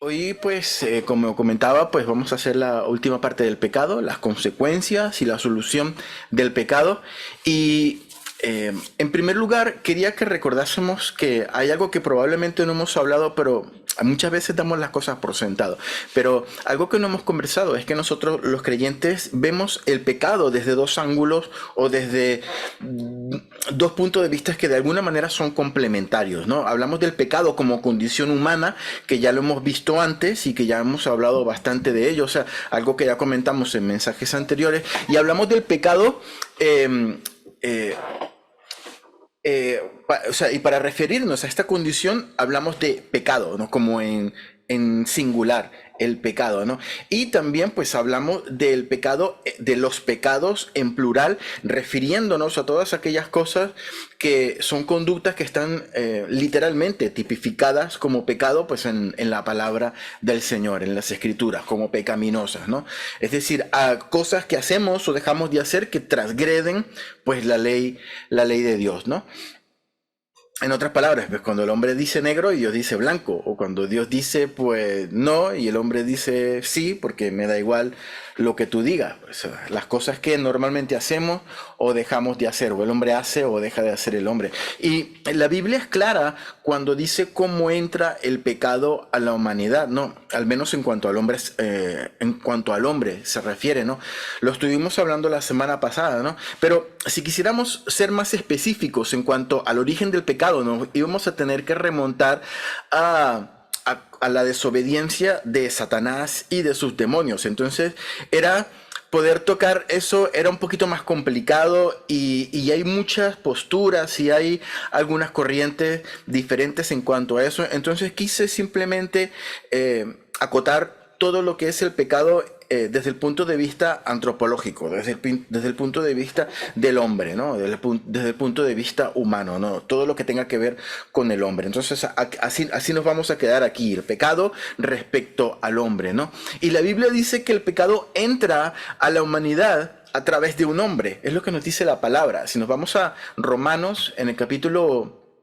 Hoy, pues, como comentaba, pues vamos a hacer la última parte del pecado, las consecuencias y la solución del pecado. Y en primer lugar, quería que recordásemos que hay algo que probablemente no hemos hablado, pero muchas veces damos las cosas por sentado. Pero algo que no hemos conversado es que nosotros, los creyentes, vemos el pecado desde dos ángulos o desde dos puntos de vista que de alguna manera son complementarios, ¿no? Hablamos del pecado como condición humana, que ya lo hemos visto antes y que ya hemos hablado bastante de ello, o sea, algo que ya comentamos en mensajes anteriores, y hablamos del pecado, eh, eh, o sea, y para referirnos a esta condición hablamos de pecado, ¿no? Como en singular, el pecado, ¿no? Y también pues hablamos del pecado, de los pecados en plural, refiriéndonos a todas aquellas cosas que son conductas que están literalmente tipificadas como pecado pues en la palabra del Señor, en las escrituras, como pecaminosas, ¿no? Es decir, a cosas que hacemos o dejamos de hacer que transgreden pues la ley de Dios, ¿no? En otras palabras, pues cuando el hombre dice negro y Dios dice blanco, o cuando Dios dice pues no y el hombre dice sí, porque me da igual lo que tú digas, pues, las cosas que normalmente hacemos o dejamos de hacer, o el hombre hace o deja de hacer el hombre. Y la Biblia es clara cuando dice cómo entra el pecado a la humanidad, ¿no? Al menos en cuanto al hombre se refiere, ¿no? Lo estuvimos hablando la semana pasada, ¿no? Pero si quisiéramos ser más específicos en cuanto al origen del pecado, nos íbamos a tener que remontar a la desobediencia de Satanás y de sus demonios. Entonces, era poder tocar eso era un poquito más complicado y hay muchas posturas y hay algunas corrientes diferentes en cuanto a eso. Entonces quise simplemente acotar todo lo que es el pecado desde el punto de vista antropológico, desde el punto de vista del hombre, ¿no? Desde el punto de vista humano, ¿no? Todo lo que tenga que ver con el hombre. Entonces, así nos vamos a quedar aquí, el pecado respecto al hombre, ¿no? Y la Biblia dice que el pecado entra a la humanidad a través de un hombre, es lo que nos dice la palabra. Si nos vamos a Romanos, en el capítulo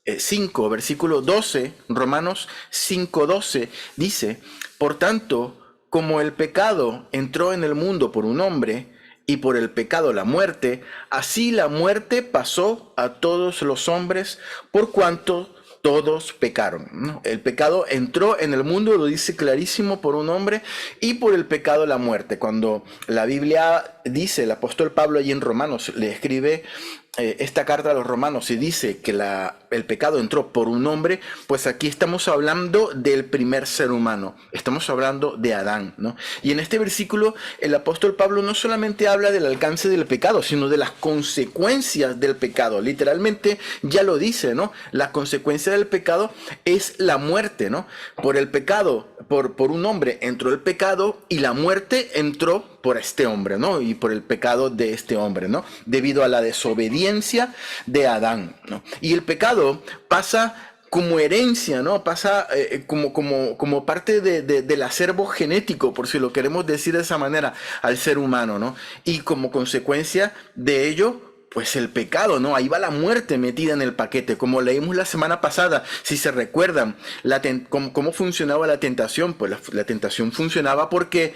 5, versículo 12, Romanos 5:12, dice, por tanto, como el pecado entró en el mundo por un hombre, y por el pecado la muerte, así la muerte pasó a todos los hombres, por cuanto todos pecaron, ¿no? El pecado entró en el mundo, lo dice clarísimo, por un hombre, y por el pecado la muerte. Cuando la Biblia dice, el apóstol Pablo allí en Romanos le escribe esta carta a los romanos y dice que el pecado entró por un hombre, pues aquí estamos hablando del primer ser humano, estamos hablando de Adán, ¿no? Y en este versículo el apóstol Pablo no solamente habla del alcance del pecado, sino de las consecuencias del pecado. Literalmente ya lo dice, ¿no? La consecuencia del pecado es la muerte, ¿no? Por el pecado, por un hombre entró el pecado y la muerte entró por este hombre, ¿no? Y por el pecado de este hombre, ¿no? Debido a la desobediencia de Adán, ¿no? Y el pecado pasa como herencia, ¿no? Pasa como parte del acervo genético, por si lo queremos decir de esa manera, al ser humano, ¿no? Y como consecuencia de ello, pues el pecado, ¿no? Ahí va la muerte metida en el paquete, como leímos la semana pasada, si se recuerdan, cómo funcionaba la tentación. Pues la tentación funcionaba porque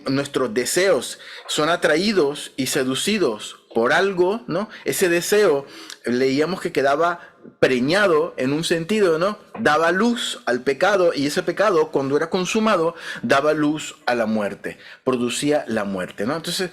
nuestros deseos son atraídos y seducidos por algo, ¿no? Ese deseo leíamos que quedaba preñado en un sentido, ¿no? Daba luz al pecado y ese pecado, cuando era consumado, daba luz a la muerte, producía la muerte, ¿no? Entonces,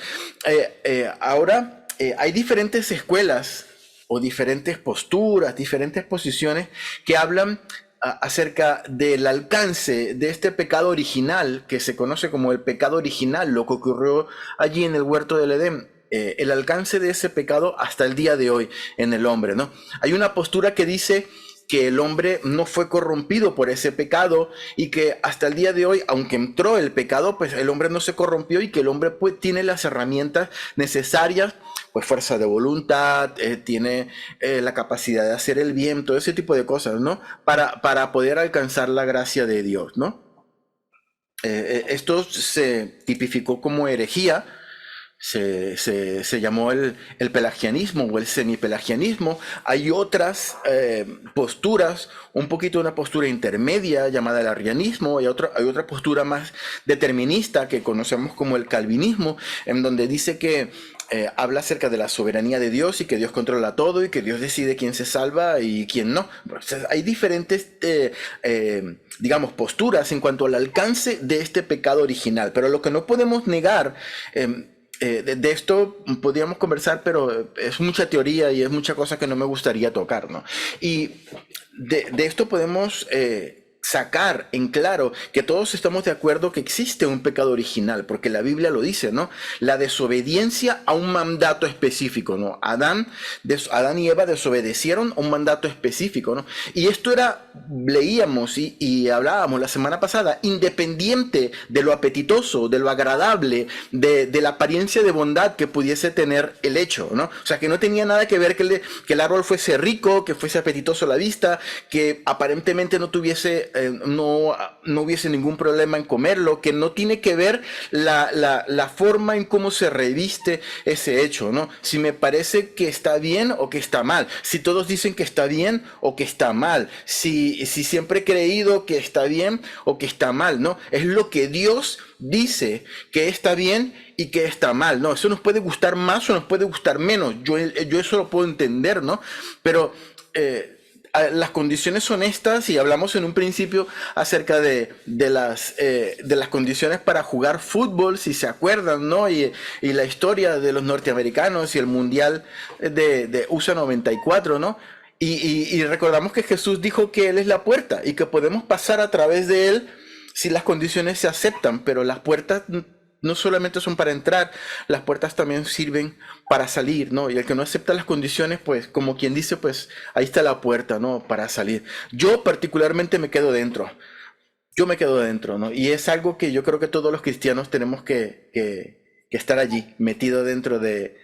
ahora hay diferentes escuelas o diferentes posturas, diferentes posiciones que hablan acerca del alcance de este pecado original, que se conoce como el pecado original, lo que ocurrió allí en el huerto del Edén. El alcance de ese pecado hasta el día de hoy en el hombre, ¿no? Hay una postura que dice que el hombre no fue corrompido por ese pecado y que hasta el día de hoy, aunque entró el pecado, pues el hombre no se corrompió y que el hombre pues tiene las herramientas necesarias, pues fuerza de voluntad, tiene la capacidad de hacer el bien, todo ese tipo de cosas, ¿no? Para poder alcanzar la gracia de Dios, ¿no? Esto se tipificó como herejía, se llamó el pelagianismo o el semipelagianismo. Hay otras posturas, un poquito una postura intermedia llamada el arrianismo, hay otra postura más determinista que conocemos como el calvinismo, en donde dice que habla acerca de la soberanía de Dios y que Dios controla todo y que Dios decide quién se salva y quién no. Entonces, hay diferentes, digamos, posturas en cuanto al alcance de este pecado original, pero lo que no podemos negar, de esto podríamos conversar, pero es mucha teoría y es mucha cosa que no me gustaría tocar, ¿no? Y de esto podemos sacar en claro que todos estamos de acuerdo que existe un pecado original, porque la Biblia lo dice, ¿no? La desobediencia a un mandato específico, ¿no? Adán y Eva desobedecieron a un mandato específico, ¿no? Y esto era, leíamos y hablábamos la semana pasada, independiente de lo apetitoso, de lo agradable, de la apariencia de bondad que pudiese tener el hecho, ¿no? O sea, que no tenía nada que ver que el árbol fuese rico, que fuese apetitoso a la vista, que aparentemente no tuviese no hubiese ningún problema en comerlo, que no tiene que ver la forma en cómo se reviste ese hecho, ¿no? Si me parece que está bien o que está mal, si todos dicen que está bien o que está mal, si siempre he creído que está bien o que está mal, ¿no? Es lo que Dios dice que está bien y que está mal, ¿no? Eso nos puede gustar más o nos puede gustar menos, yo eso lo puedo entender, ¿no? Pero las condiciones son estas, y hablamos en un principio acerca de las condiciones para jugar fútbol, si se acuerdan, ¿no? Y la historia de los norteamericanos y el mundial de USA 94, ¿no? Y recordamos que Jesús dijo que Él es la puerta y que podemos pasar a través de Él si las condiciones se aceptan, pero las puertas no solamente son para entrar, las puertas también sirven para salir, ¿no? Y el que no acepta las condiciones, pues, como quien dice, pues, ahí está la puerta, ¿no? Para salir. Yo particularmente me quedo dentro. Yo me quedo dentro, ¿no? Y es algo que yo creo que todos los cristianos tenemos que estar allí, metido dentro de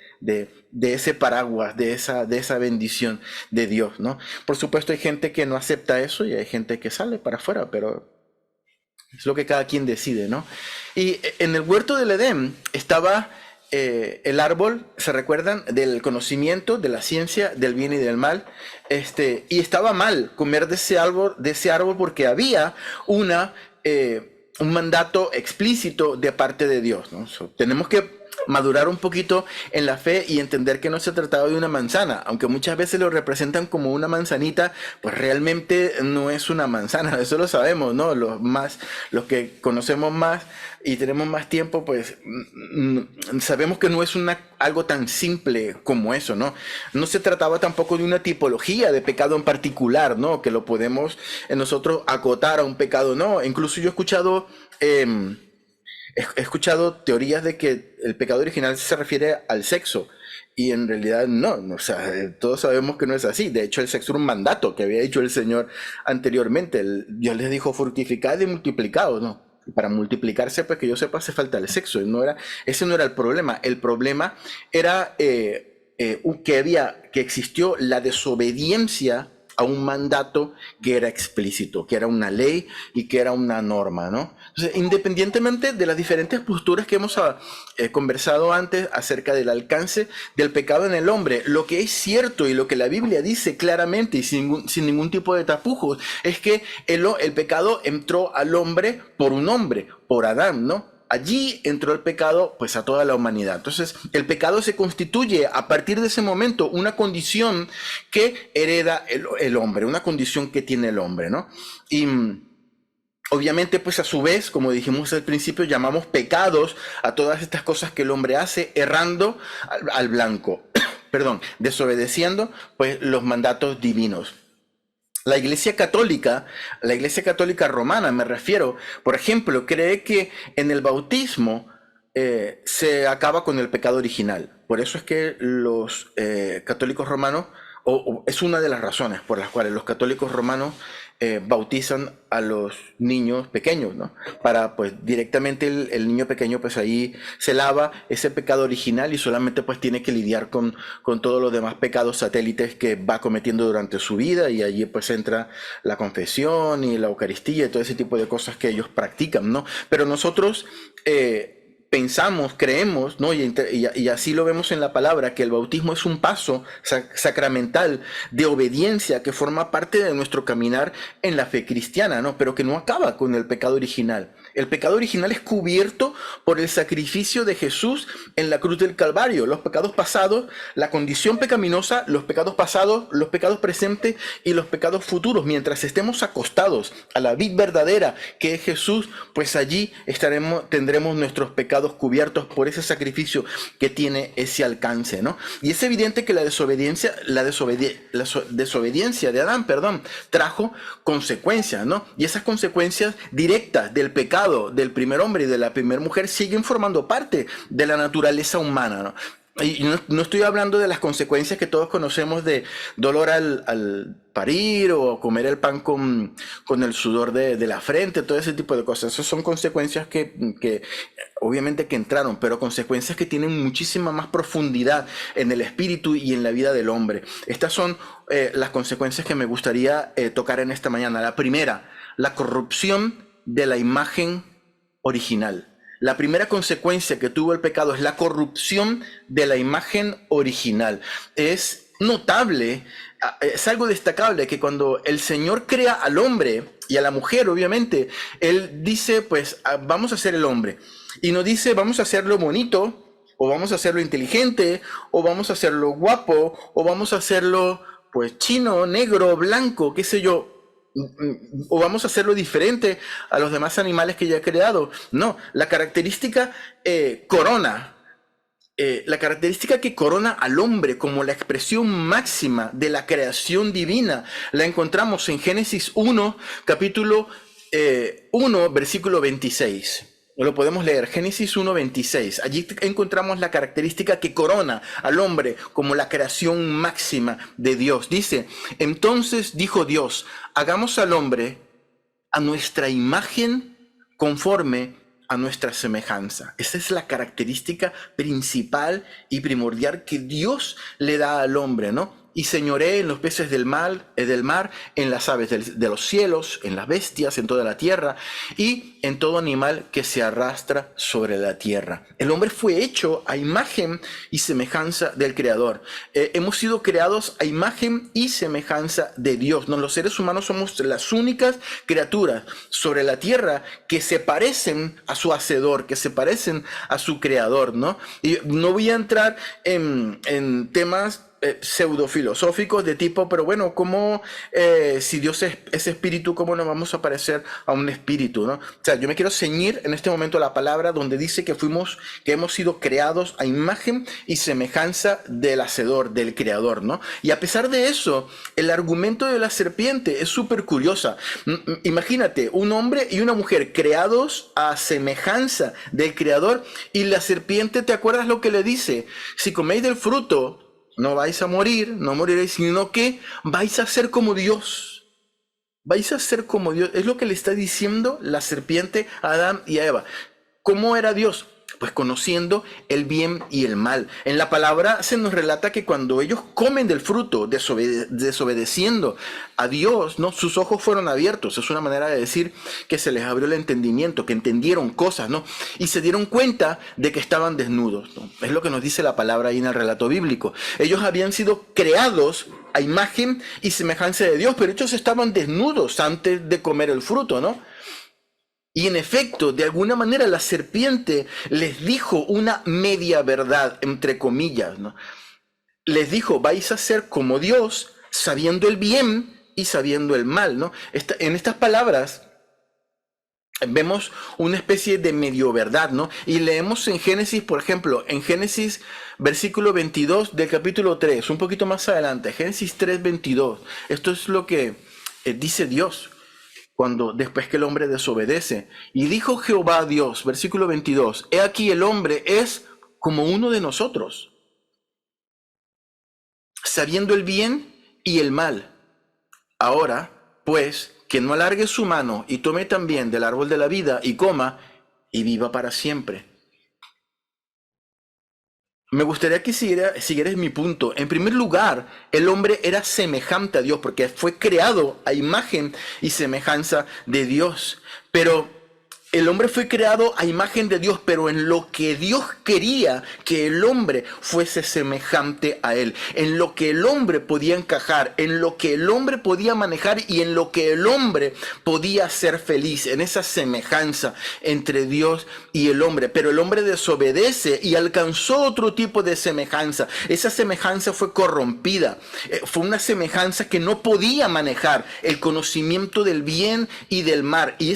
ese paraguas, de esa bendición de Dios, ¿no? Por supuesto hay gente que no acepta eso y hay gente que sale para afuera, pero es lo que cada quien decide, ¿no? Y en el huerto del Edén estaba el árbol, ¿se recuerdan? Del conocimiento, de la ciencia, del bien y del mal. Y estaba mal comer de ese árbol porque había un mandato explícito de parte de Dios, ¿no? Tenemos que madurar un poquito en la fe y entender que no se trataba de una manzana, aunque muchas veces lo representan como una manzanita, pues realmente no es una manzana, eso lo sabemos, ¿no? Los que conocemos más y tenemos más tiempo, pues sabemos que no es algo tan simple como eso, ¿no? No se trataba tampoco de una tipología de pecado en particular, ¿no? Que lo podemos nosotros acotar a un pecado, ¿no? Incluso yo he escuchado teorías de que el pecado original se refiere al sexo, y en realidad no, o sea, todos sabemos que no es así. De hecho, el sexo era un mandato que había dicho el Señor anteriormente. Dios les dijo fructificad y multiplicaos, ¿no? Para multiplicarse, pues que yo sepa, hace falta el sexo. Ese no era el problema. El problema era que existió la desobediencia a un mandato que era explícito, que era una ley y que era una norma, ¿no? Entonces, independientemente de las diferentes posturas que hemos conversado antes acerca del alcance del pecado en el hombre, lo que es cierto y lo que la Biblia dice claramente y sin ningún tipo de tapujos es que el pecado entró al hombre por un hombre, por Adán, ¿no? Allí entró el pecado, pues, a toda la humanidad. Entonces, el pecado se constituye a partir de ese momento una condición que hereda el hombre, una condición que tiene el hombre, ¿no? Y obviamente, pues a su vez, como dijimos al principio, llamamos pecados a todas estas cosas que el hombre hace errando al blanco, perdón, desobedeciendo, pues, los mandatos divinos. La Iglesia Católica romana, me refiero, por ejemplo, cree que en el bautismo se acaba con el pecado original. Por eso es que los católicos romanos, o es una de las razones por las cuales los católicos romanos bautizan a los niños pequeños, ¿no? Para, pues, directamente el niño pequeño, pues, ahí se lava ese pecado original y solamente, pues, tiene que lidiar con todos los demás pecados satélites que va cometiendo durante su vida, y allí, pues, entra la confesión y la Eucaristía y todo ese tipo de cosas que ellos practican, ¿no? Pero nosotros pensamos, creemos, ¿no? Y así lo vemos en la palabra, que el bautismo es un paso sacramental de obediencia que forma parte de nuestro caminar en la fe cristiana, ¿no? Pero que no acaba con el pecado original. El pecado original es cubierto por el sacrificio de Jesús en la cruz del Calvario. Los pecados pasados, la condición pecaminosa, los pecados pasados, los pecados presentes y los pecados futuros. Mientras estemos acostados a la vid verdadera que es Jesús, pues allí tendremos nuestros pecados cubiertos por ese sacrificio que tiene ese alcance, ¿no? Y es evidente que la desobediencia de Adán, trajo consecuencias, ¿no? Y esas consecuencias directas del pecado del primer hombre y de la primera mujer siguen formando parte de la naturaleza humana, ¿no? Y no estoy hablando de las consecuencias que todos conocemos de dolor al parir o comer el pan con el sudor de la frente, todo ese tipo de cosas. Esas son consecuencias que obviamente que entraron, pero consecuencias que tienen muchísima más profundidad en el espíritu y en la vida del hombre. Estas son las consecuencias que me gustaría tocar en esta mañana. La primera, la corrupción de la imagen original. La primera consecuencia que tuvo el pecado es la corrupción de la imagen original. Es notable, es algo destacable que cuando el Señor crea al hombre y a la mujer, obviamente, Él dice, pues vamos a hacer el hombre. Y no dice, vamos a hacerlo bonito, o vamos a hacerlo inteligente, o vamos a hacerlo guapo, o vamos a hacerlo, pues, chino, negro, blanco, qué sé yo, o vamos a hacerlo diferente a los demás animales que ya he creado. No, la característica la característica que corona al hombre como la expresión máxima de la creación divina, la encontramos en Génesis 1, capítulo 1, versículo 26. Lo podemos leer, Génesis 1:26. Allí encontramos la característica que corona al hombre como la creación máxima de Dios. Dice, entonces dijo Dios, hagamos al hombre a nuestra imagen conforme a nuestra semejanza. Esa es la característica principal y primordial que Dios le da al hombre, ¿no? Y señoree en los peces del mar, en las aves de los cielos, en las bestias, en toda la tierra y en todo animal que se arrastra sobre la tierra. El hombre fue hecho a imagen y semejanza del Creador. Hemos sido creados a imagen y semejanza de Dios, ¿no? Los seres humanos somos las únicas criaturas sobre la tierra que se parecen a su Hacedor, que se parecen a su Creador, ¿no? Y no voy a entrar en temas pseudofilosóficos de tipo, pero bueno, ¿cómo si Dios es espíritu, cómo nos vamos a parecer a un espíritu, ¿no? O sea, yo me quiero ceñir en este momento a la palabra donde dice que hemos sido creados a imagen y semejanza del Hacedor, del Creador, ¿no? Y a pesar de eso, el argumento de la serpiente es súper curiosa. Imagínate, un hombre y una mujer creados a semejanza del Creador y la serpiente, ¿te acuerdas lo que le dice? Si coméis del fruto, no vais a morir, no moriréis, sino que vais a ser como Dios. Vais a ser como Dios. Es lo que le está diciendo la serpiente a Adán y a Eva. ¿Cómo era Dios? Pues conociendo el bien y el mal. En la palabra se nos relata que cuando ellos comen del fruto, desobedeciendo a Dios, ¿no? Sus ojos fueron abiertos. Es una manera de decir que se les abrió el entendimiento, que entendieron cosas, ¿no? Y se dieron cuenta de que estaban desnudos, ¿no? Es lo que nos dice la palabra ahí en el relato bíblico. Ellos habían sido creados a imagen y semejanza de Dios, pero ellos estaban desnudos antes de comer el fruto, ¿no? Y en efecto, de alguna manera la serpiente les dijo una media verdad, entre comillas, ¿no? Les dijo, vais a ser como Dios, sabiendo el bien y sabiendo el mal, ¿no? En estas palabras vemos una especie de medio verdad, ¿no? Y leemos en Génesis, por ejemplo, en Génesis versículo 22 del capítulo 3, un poquito más adelante, Génesis 3:22. Esto es lo que dice Dios después que el hombre desobedece. Y dijo Jehová a Dios, versículo 22, he aquí el hombre es como uno de nosotros, sabiendo el bien y el mal. Ahora, pues, que no alargue su mano y tome también del árbol de la vida y coma y viva para siempre. Me gustaría que siguieras mi punto. En primer lugar, el hombre era semejante a Dios porque fue creado a imagen y semejanza de Dios. Pero El hombre fue creado a imagen de Dios, pero en lo que Dios quería que el hombre fuese semejante a él, en lo que el hombre podía encajar, en lo que el hombre podía manejar y en lo que el hombre podía ser feliz, en esa semejanza entre Dios y el hombre. Pero el hombre desobedece y alcanzó otro tipo de semejanza. Esa semejanza fue corrompida, fue una semejanza que no podía manejar el conocimiento del bien y del mal, y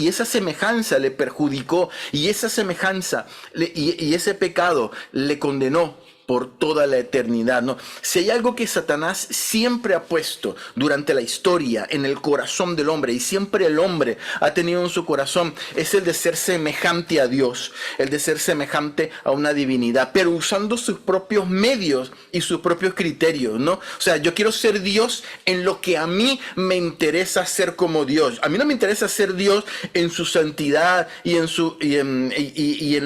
esa semejanza le perjudicó, y esa semejanza y ese pecado le condenó por toda la eternidad, ¿no? Si hay algo que Satanás siempre ha puesto durante la historia en el corazón del hombre, y siempre el hombre ha tenido en su corazón, es el de ser semejante a Dios, el de ser semejante a una divinidad, pero usando sus propios medios y sus propios criterios, ¿no? O sea, yo quiero ser Dios en lo que a mí me interesa ser como Dios. A mí no me interesa ser Dios en su santidad y en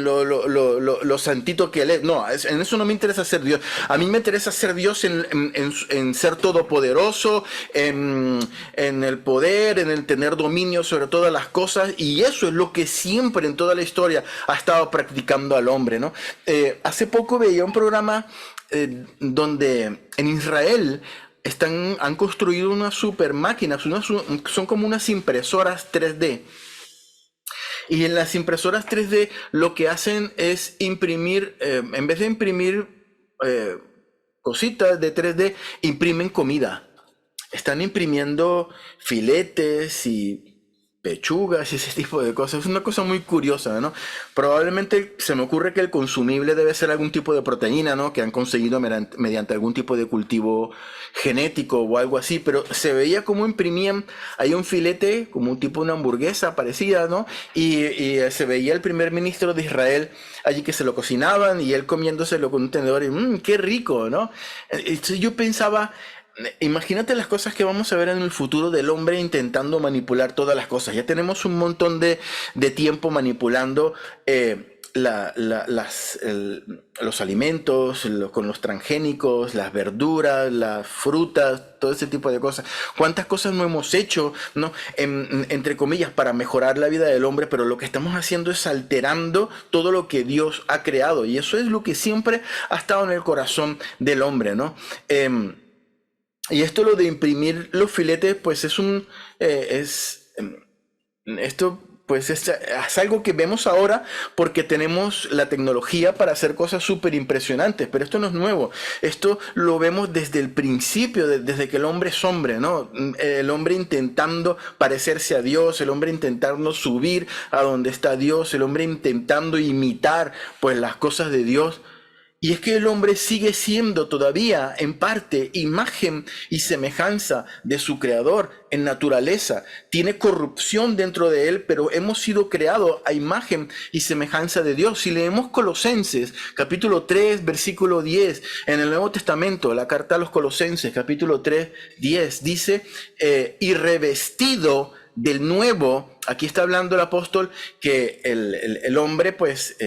lo santito que Él es. No, en eso no me interesa ser Dios. A mí me interesa ser Dios en ser todopoderoso, en el poder, en el tener dominio sobre todas las cosas, y eso es lo que siempre en toda la historia ha estado practicando al hombre, ¿no? Hace poco veía un programa donde en Israel han construido unas super máquinas, son como unas impresoras 3D. Y en las impresoras 3D lo que hacen es imprimir, en vez de imprimir cositas de 3D, imprimen comida. Están imprimiendo filetes y pechugas y ese tipo de cosas. Es una cosa muy curiosa, ¿no? Probablemente se me ocurre que el consumible debe ser algún tipo de proteína, ¿no? Que han conseguido mediante algún tipo de cultivo genético o algo así, pero se veía como imprimían ahí un filete, como un tipo de una hamburguesa parecida, ¿no? Y se veía el primer ministro de Israel allí que se lo cocinaban y él comiéndoselo con un tenedor y qué rico, ¿no? Entonces yo pensaba, imagínate las cosas que vamos a ver en el futuro del hombre intentando manipular todas las cosas. Ya tenemos un montón de tiempo manipulando los alimentos, con los transgénicos, las verduras, las frutas, todo ese tipo de cosas. ¿Cuántas cosas no hemos hecho, ¿no? Entre comillas, para mejorar la vida del hombre? Pero lo que estamos haciendo es alterando todo lo que Dios ha creado. Y eso es lo que siempre ha estado en el corazón del hombre, ¿no? Y esto lo de imprimir los filetes, pues esto pues es algo que vemos ahora porque tenemos la tecnología para hacer cosas súper impresionantes, pero esto no es nuevo. Esto lo vemos desde el principio, desde que el hombre es hombre, ¿no? El hombre intentando parecerse a Dios, el hombre intentando subir a donde está Dios, el hombre intentando imitar pues las cosas de Dios. Y es que el hombre sigue siendo todavía, en parte, imagen y semejanza de su creador en naturaleza. Tiene corrupción dentro de él, pero hemos sido creados a imagen y semejanza de Dios. Si leemos Colosenses, capítulo 3, versículo 10, en el Nuevo Testamento, la carta a los Colosenses, capítulo 3, 10, dice, y revestido del nuevo, aquí está hablando el apóstol, que el hombre, pues,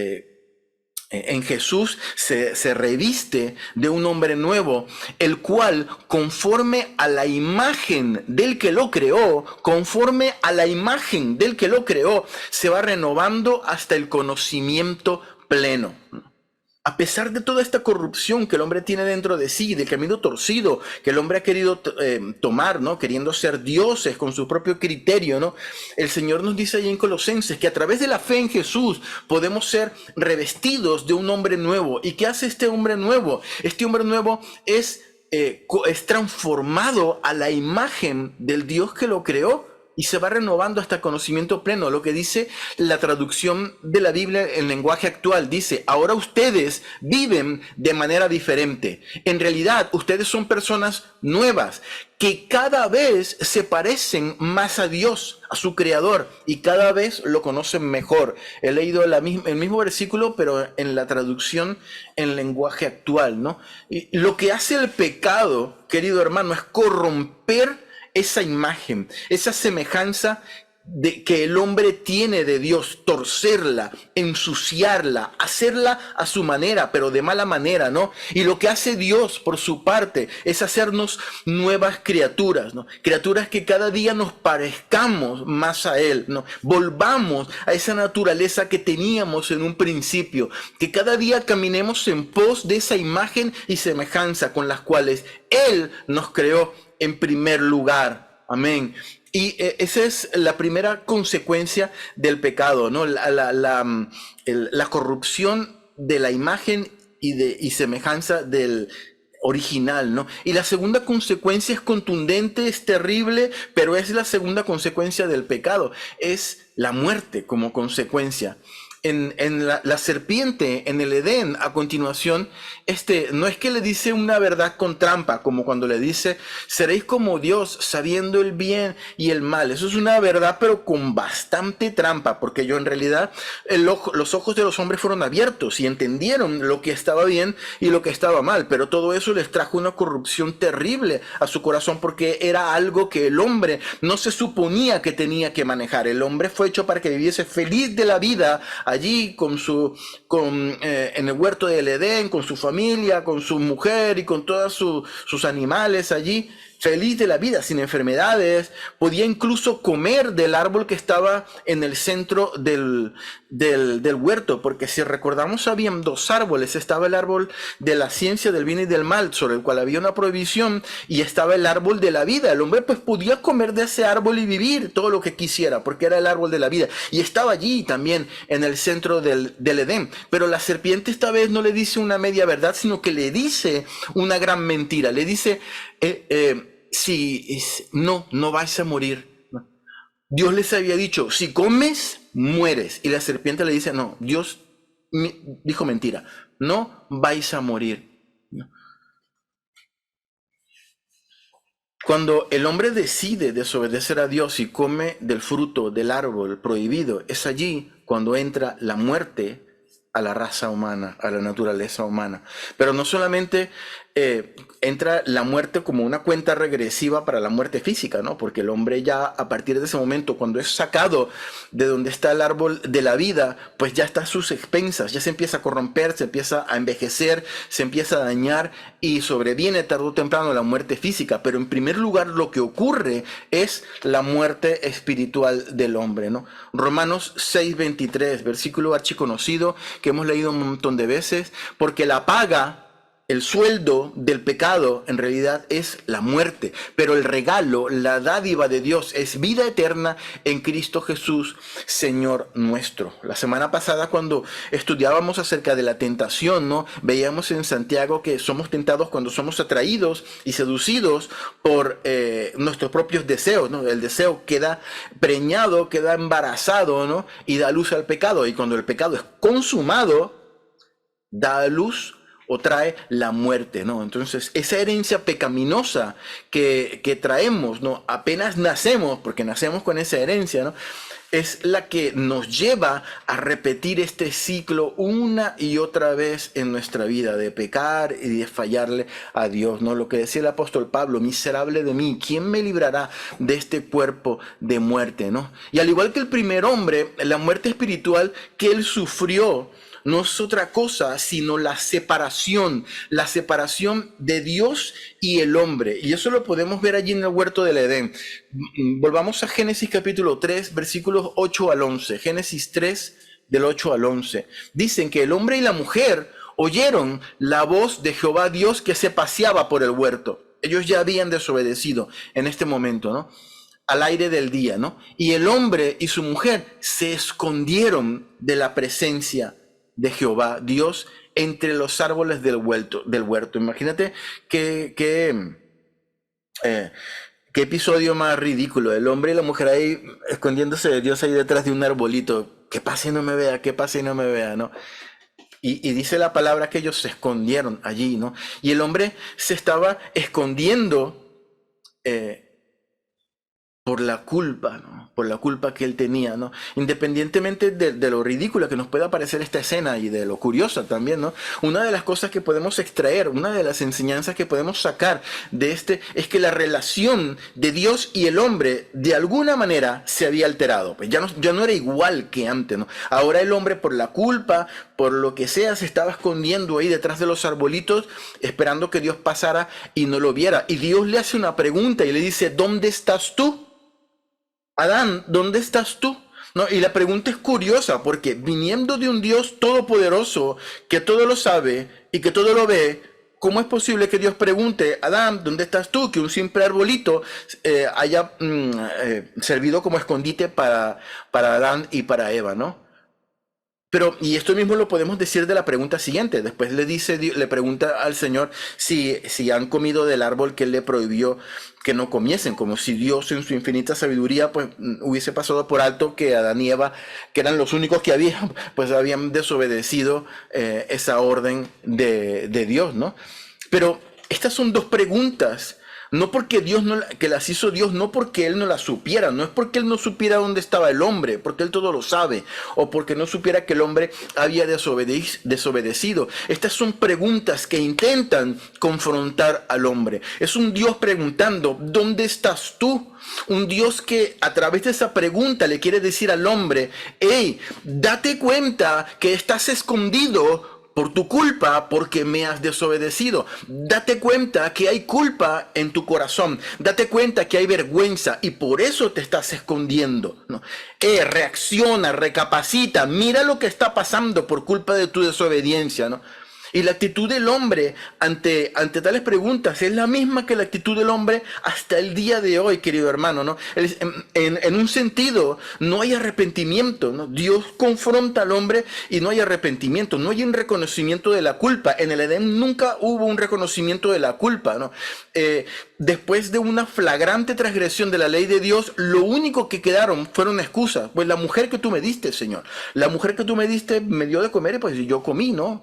en Jesús se reviste de un hombre nuevo, el cual, conforme a la imagen del que lo creó, conforme a la imagen del que lo creó, se va renovando hasta el conocimiento pleno. A pesar de toda esta corrupción que el hombre tiene dentro de sí, del camino torcido que el hombre ha querido tomar, ¿no? Queriendo ser dioses con su propio criterio, ¿no? El Señor nos dice ahí en Colosenses que a través de la fe en Jesús podemos ser revestidos de un hombre nuevo. ¿Y qué hace este hombre nuevo? Este hombre nuevo es transformado a la imagen del Dios que lo creó. Y se va renovando hasta conocimiento pleno. Lo que dice la traducción de la Biblia en lenguaje actual. Dice, ahora ustedes viven de manera diferente. En realidad, ustedes son personas nuevas que cada vez se parecen más a Dios, a su creador, y cada vez lo conocen mejor. He leído el mismo versículo, pero en la traducción en lenguaje actual, ¿no? Y lo que hace el pecado, querido hermano, es corromper esa imagen, esa semejanza que el hombre tiene de Dios, torcerla, ensuciarla, hacerla a su manera, pero de mala manera, ¿no? Y lo que hace Dios por su parte es hacernos nuevas criaturas, ¿no? Criaturas que cada día nos parezcamos más a Él, ¿no? Volvamos a esa naturaleza que teníamos en un principio, que cada día caminemos en pos de esa imagen y semejanza con las cuales Él nos creó en primer lugar. Amén. Y esa es la primera consecuencia del pecado, ¿no? La corrupción de la imagen y semejanza del original, ¿no? Y la segunda consecuencia es contundente, es terrible, pero es la segunda consecuencia del pecado, es la muerte como consecuencia. En la serpiente en el Edén, a continuación, no es que le dice una verdad con trampa, como cuando le dice, seréis como Dios, sabiendo el bien y el mal. Eso es una verdad, pero con bastante trampa, porque en realidad los ojos de los hombres fueron abiertos y entendieron lo que estaba bien y lo que estaba mal, pero todo eso les trajo una corrupción terrible a su corazón, porque era algo que el hombre no se suponía que tenía que manejar. El hombre fue hecho para que viviese feliz de la vida allí en el huerto del Edén, con su familia, con su mujer y con todos sus animales allí, feliz de la vida, sin enfermedades. Podía incluso comer del árbol que estaba en el centro del huerto, porque si recordamos habían dos árboles. Estaba el árbol de la ciencia del bien y del mal, sobre el cual había una prohibición, y estaba el árbol de la vida. El hombre pues podía comer de ese árbol y vivir todo lo que quisiera, porque era el árbol de la vida, y estaba allí también en el centro del Edén. Pero la serpiente esta vez no le dice una media verdad, sino que le dice una gran mentira. Le dice, no vais a morir. Dios les había dicho, si comes, mueres. Y la serpiente le dice, no, Dios dijo mentira, no vais a morir. Cuando el hombre decide desobedecer a Dios y come del fruto del árbol prohibido, es allí cuando entra la muerte a la raza humana, a la naturaleza humana. Pero no solamente entra la muerte como una cuenta regresiva para la muerte física, ¿no? Porque el hombre ya a partir de ese momento, cuando es sacado de donde está el árbol de la vida, pues ya está a sus expensas, ya se empieza a corromper, se empieza a envejecer, se empieza a dañar y sobreviene tarde o temprano la muerte física. Pero en primer lugar lo que ocurre es la muerte espiritual del hombre, ¿no? Romanos 6:23, versículo archiconocido que hemos leído un montón de veces, porque la paga, el sueldo del pecado en realidad es la muerte, pero el regalo, la dádiva de Dios es vida eterna en Cristo Jesús, Señor nuestro. La semana pasada cuando estudiábamos acerca de la tentación, ¿no? Veíamos en Santiago que somos tentados cuando somos atraídos y seducidos por nuestros propios deseos, ¿no? El deseo queda preñado, queda embarazado, ¿no? Y da luz al pecado, y cuando el pecado es consumado, da a luz o trae la muerte, ¿no? Entonces, esa herencia pecaminosa que traemos, ¿no? Apenas nacemos, porque nacemos con esa herencia, ¿no? Es la que nos lleva a repetir este ciclo una y otra vez en nuestra vida, de pecar y de fallarle a Dios, ¿no? Lo que decía el apóstol Pablo, miserable de mí, ¿quién me librará de este cuerpo de muerte, ¿no? Y al igual que el primer hombre, la muerte espiritual que él sufrió no es otra cosa sino la separación de Dios y el hombre. Y eso lo podemos ver allí en el huerto del Edén. Volvamos a Génesis capítulo 3, versículos 8 al 11. Génesis 3, del 8 al 11. Dicen que el hombre y la mujer oyeron la voz de Jehová Dios que se paseaba por el huerto. Ellos ya habían desobedecido en este momento, ¿no? Al aire del día, ¿no? Y el hombre y su mujer se escondieron de la presencia de Jehová Dios entre los árboles del huerto. Imagínate qué episodio más ridículo, el hombre y la mujer ahí escondiéndose de Dios ahí detrás de un arbolito, que pase y no me vea, que pase y no me vea, ¿no? Y dice la palabra que ellos se escondieron allí, ¿no? Y el hombre se estaba escondiendo por la culpa, ¿no? Por la culpa que él tenía, ¿no? Independientemente de lo ridícula que nos pueda parecer esta escena y de lo curiosa también, ¿no? Una de las cosas que podemos extraer, una de las enseñanzas que podemos sacar de este es que la relación de Dios y el hombre de alguna manera se había alterado. Pues ya no era igual que antes, ¿no? Ahora el hombre por la culpa, por lo que sea, se estaba escondiendo ahí detrás de los arbolitos, esperando que Dios pasara y no lo viera. Y Dios le hace una pregunta y le dice, ¿dónde estás tú? Adán, ¿dónde estás tú? ¿No? Y la pregunta es curiosa porque viniendo de un Dios todopoderoso que todo lo sabe y que todo lo ve, ¿cómo es posible que Dios pregunte, Adán, ¿dónde estás tú? Que un simple arbolito haya servido como escondite para Adán y para Eva, ¿no? Pero, y esto mismo lo podemos decir de la pregunta siguiente. Después le pregunta al Señor si han comido del árbol que él le prohibió que no comiesen, como si Dios en su infinita sabiduría pues hubiese pasado por alto que Adán y Eva, que eran los únicos que habían, pues habían desobedecido esa orden de Dios, ¿no? Pero estas son dos preguntas. No porque Dios no, que las hizo Dios, no porque Él no las supiera, no es porque Él no supiera dónde estaba el hombre, porque Él todo lo sabe, o porque no supiera que el hombre había desobedecido. Estas son preguntas que intentan confrontar al hombre. Es un Dios preguntando, ¿dónde estás tú? Un Dios que a través de esa pregunta le quiere decir al hombre, hey, date cuenta que estás escondido por tu culpa, porque me has desobedecido. Date cuenta que hay culpa en tu corazón. Date cuenta que hay vergüenza y por eso te estás escondiendo, ¿no? Reacciona, recapacita, mira lo que está pasando por culpa de tu desobediencia, ¿no? Y la actitud del hombre ante tales preguntas es la misma que la actitud del hombre hasta el día de hoy, querido hermano, ¿no? En un sentido, no hay arrepentimiento, ¿no? Dios confronta al hombre y no hay arrepentimiento, no hay un reconocimiento de la culpa. En el Edén nunca hubo un reconocimiento de la culpa, ¿no? Después de una flagrante transgresión de la ley de Dios, lo único que quedaron fueron excusas. Pues la mujer que tú me diste, Señor, la mujer que tú me diste me dio de comer y pues yo comí, ¿no?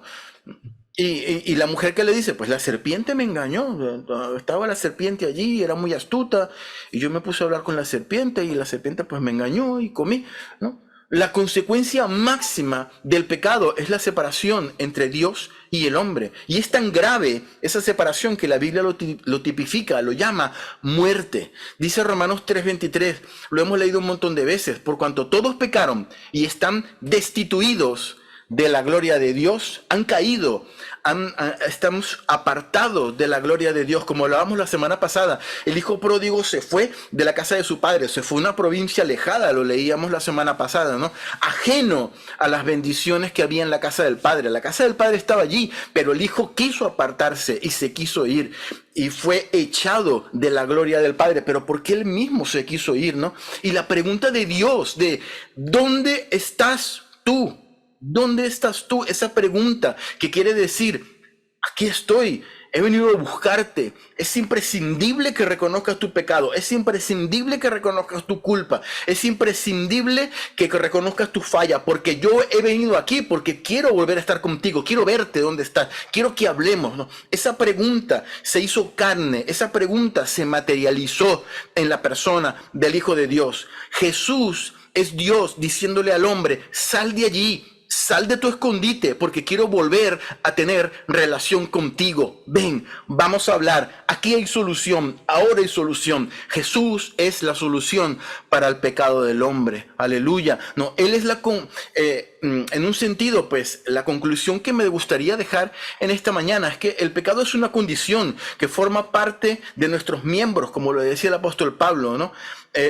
Y la mujer que le dice, pues la serpiente me engañó, estaba la serpiente allí, era muy astuta, y yo me puse a hablar con la serpiente, y la serpiente pues me engañó y comí, ¿no? La consecuencia máxima del pecado es la separación entre Dios y el hombre. Y es tan grave esa separación que la Biblia lo tipifica, lo llama muerte. Dice Romanos 3:23, lo hemos leído un montón de veces, por cuanto todos pecaron y están destituidos de la gloria de Dios, han caído, estamos apartados de la gloria de Dios, como hablábamos la semana pasada. El hijo pródigo se fue de la casa de su padre, se fue a una provincia alejada, lo leíamos la semana pasada, ¿no? Ajeno a las bendiciones que había en la casa del padre. La casa del padre estaba allí, pero el hijo quiso apartarse y se quiso ir y fue echado de la gloria del padre, pero porque él mismo se quiso ir, ¿no? Y la pregunta de Dios de ¿dónde estás tú? ¿Dónde estás tú? Esa pregunta que quiere decir, aquí estoy, he venido a buscarte. Es imprescindible que reconozcas tu pecado, es imprescindible que reconozcas tu culpa, es imprescindible que reconozcas tu falla, porque yo he venido aquí porque quiero volver a estar contigo, quiero verte dónde estás, quiero que hablemos, ¿no? Esa pregunta se hizo carne, esa pregunta se materializó en la persona del Hijo de Dios. Jesús es Dios diciéndole al hombre, sal de allí. Sal de tu escondite porque quiero volver a tener relación contigo. Ven, vamos a hablar. Aquí hay solución, ahora hay solución. Jesús es la solución para el pecado del hombre. Aleluya. No, Él es en un sentido, pues, la conclusión que me gustaría dejar en esta mañana es que el pecado es una condición que forma parte de nuestros miembros, como lo decía el apóstol Pablo, ¿no?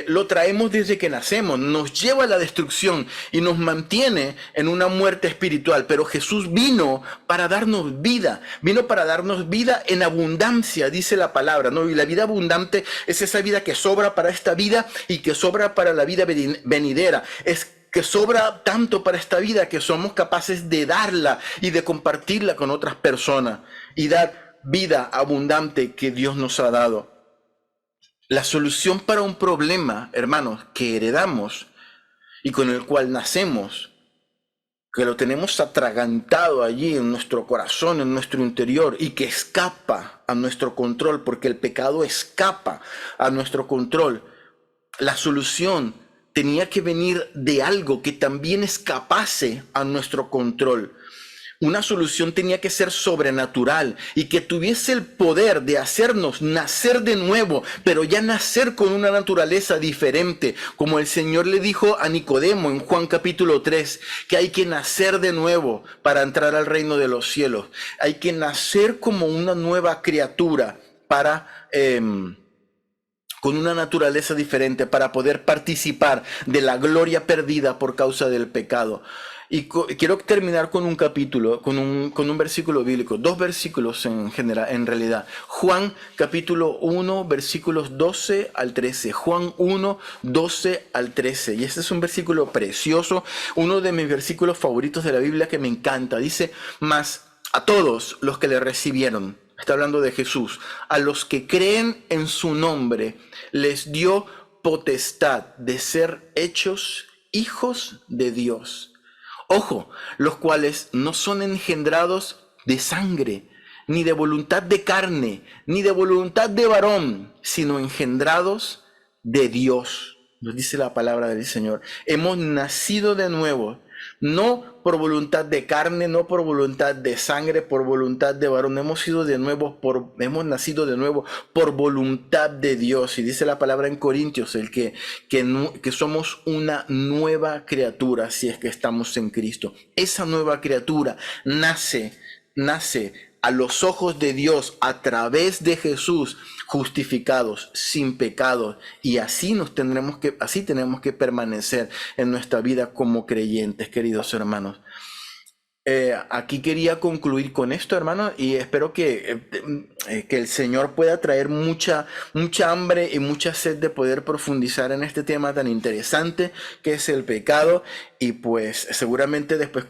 Lo traemos desde que nacemos, nos lleva a la destrucción y nos mantiene en una muerte espiritual. Pero Jesús vino para darnos vida en abundancia, dice la palabra, ¿no? Y la vida abundante es esa vida que sobra para esta vida y que sobra para la vida venidera. Es que sobra tanto para esta vida que somos capaces de darla y de compartirla con otras personas y dar vida abundante que Dios nos ha dado. La solución para un problema, hermanos, que heredamos y con el cual nacemos, que lo tenemos atragantado allí en nuestro corazón, en nuestro interior, y que escapa a nuestro control, porque el pecado escapa a nuestro control, la solución tenía que venir de algo que también escapase a nuestro control. Una solución tenía que ser sobrenatural y que tuviese el poder de hacernos nacer de nuevo, pero ya nacer con una naturaleza diferente, como el Señor le dijo a Nicodemo en Juan capítulo 3, que hay que nacer de nuevo para entrar al reino de los cielos. Hay que nacer como una nueva criatura para con una naturaleza diferente, para poder participar de la gloria perdida por causa del pecado. Y quiero terminar con un capítulo, con un versículo bíblico, dos versículos en general, en realidad. Juan capítulo 1, versículos 12 al 13. Juan 1, 12 al 13. Y este es un versículo precioso, uno de mis versículos favoritos de la Biblia que me encanta. Dice, mas a todos los que le recibieron, está hablando de Jesús, a los que creen en su nombre, les dio potestad de ser hechos hijos de Dios. Ojo, los cuales no son engendrados de sangre, ni de voluntad de carne, ni de voluntad de varón, sino engendrados de Dios. Nos dice la palabra del Señor. Hemos nacido de nuevo, no por voluntad de carne, no por voluntad de sangre, por voluntad de varón. Hemos nacido de nuevo por voluntad de Dios. Y dice la palabra en Corintios, que somos una nueva criatura si es que estamos en Cristo. Esa nueva criatura nace a los ojos de Dios a través de Jesús, justificados, sin pecado, y así tenemos que permanecer en nuestra vida como creyentes, queridos hermanos. Aquí quería concluir con esto, hermano, y espero que el Señor pueda traer mucha hambre y mucha sed de poder profundizar en este tema tan interesante que es el pecado. Y pues seguramente después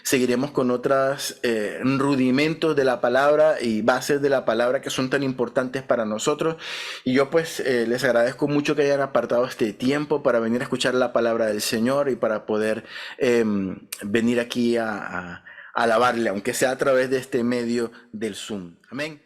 seguiremos con otros rudimentos de la palabra y bases de la palabra que son tan importantes para nosotros. Y yo pues les agradezco mucho que hayan apartado este tiempo para venir a escuchar la palabra del Señor y para poder venir aquí a alabarle, aunque sea a través de este medio del Zoom. Amén.